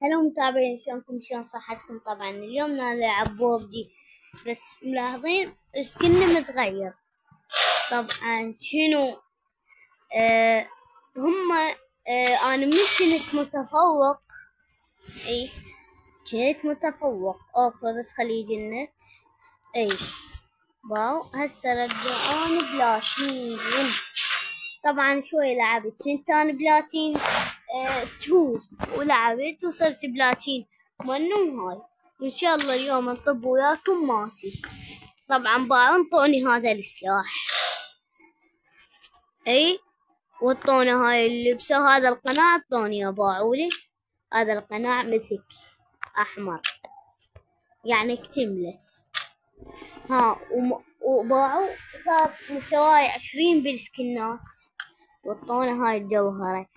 هلا متابعين، شلونكم؟ شلون صحتكم؟ طبعا اليوم نلعب بوبجي، بس ملاحظين سكني متغير. طبعا شنو هما انا من كنت متفوق. اي كنت متفوق اوكي، بس خليجي النت. اي واو، هسه رجعوني بلاتين. طبعا شوي لعبت كنت انا بلاتين 2 ولعبت وصرت بلاتين 1 هاي، وان شاء الله اليوم انطب وياكم ماسي. طبعا باعوا انطوني هذا السلاح، اي وانطوني هاي اللبسة، هذا القناع انطوني باعولي. هذا القناع مسك احمر يعني اكتملت. وباعوا صار مستواي 20 بالسكنات، وانطوني هاي الجوهرة.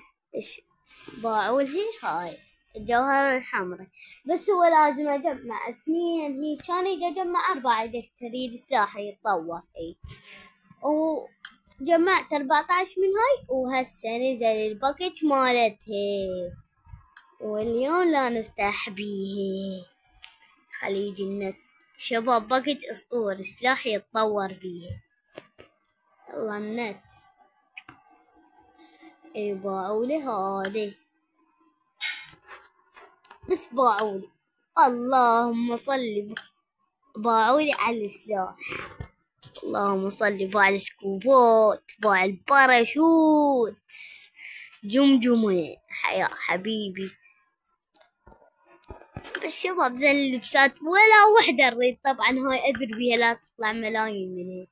باعوا لي هاي الجوهرة الحمراء، بس هو لازم اجمع 2. هي كان اجمع 4 اذا اشتري سلاح يتطور. اي وجمعت 14 من هاي، وهسه نزل الباكج مالتها، واليوم لا نفتح بيه. خليجي النت شباب، باكج اسطوري، سلاح يتطور بيه. يلا النت. اي باعولي هذي، بس باعولي اللهم صل، باعولي على السلاح. اللهم صل، باع السكوبات، باع الباراشوت، جمجمة حيا حبيبي. الشباب ذا اللبسات ولا وحدة رضيت. طبعا هاي ادري بيها لا تطلع ملايين من هيك.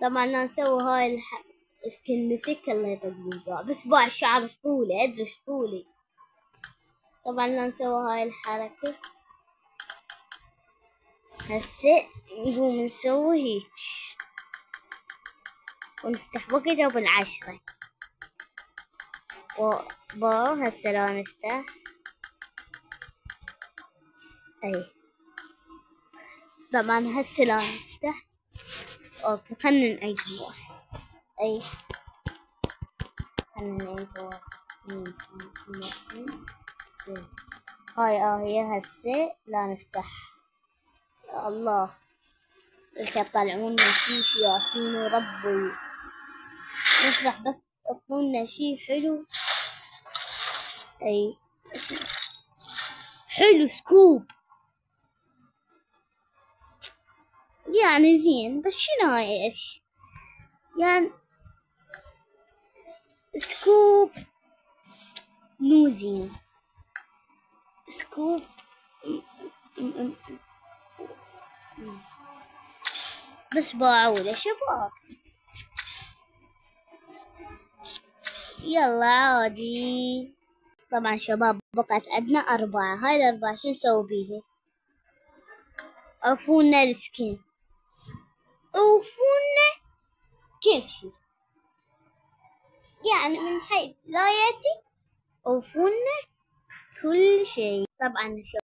طبعا لا نسوي هاي سكن مثك الله يطول، بس باع الشعر اسطولي، ادري اسطولي. طبعا لا نسوي هاي الحركة. هسه نقوم نسوي هيك ونفتح بقجة بالعشرة. هسه لا نفتح. اي طبعا هسه لا نفتح. اوكي خلنا نعيد واحد. اي خلنا نعيد واحد. هاي هي هسه لا نفتح. يا الله يطلعونا شي شياطين وربي، نفرح بس تعطونا شي حلو. اي حلو سكوب يعني زين، بس شنو هاي ايش يعني سكوب مو زين. سكوب بس باعوله شباب. يلا عادي. طبعا شباب بقت عندنا 4. هاي ال4 شو نسوي بيها؟ عفونا السكن، عفونا كل شي، يعني من حيث لا يأتي عفونا كل شي. طبعا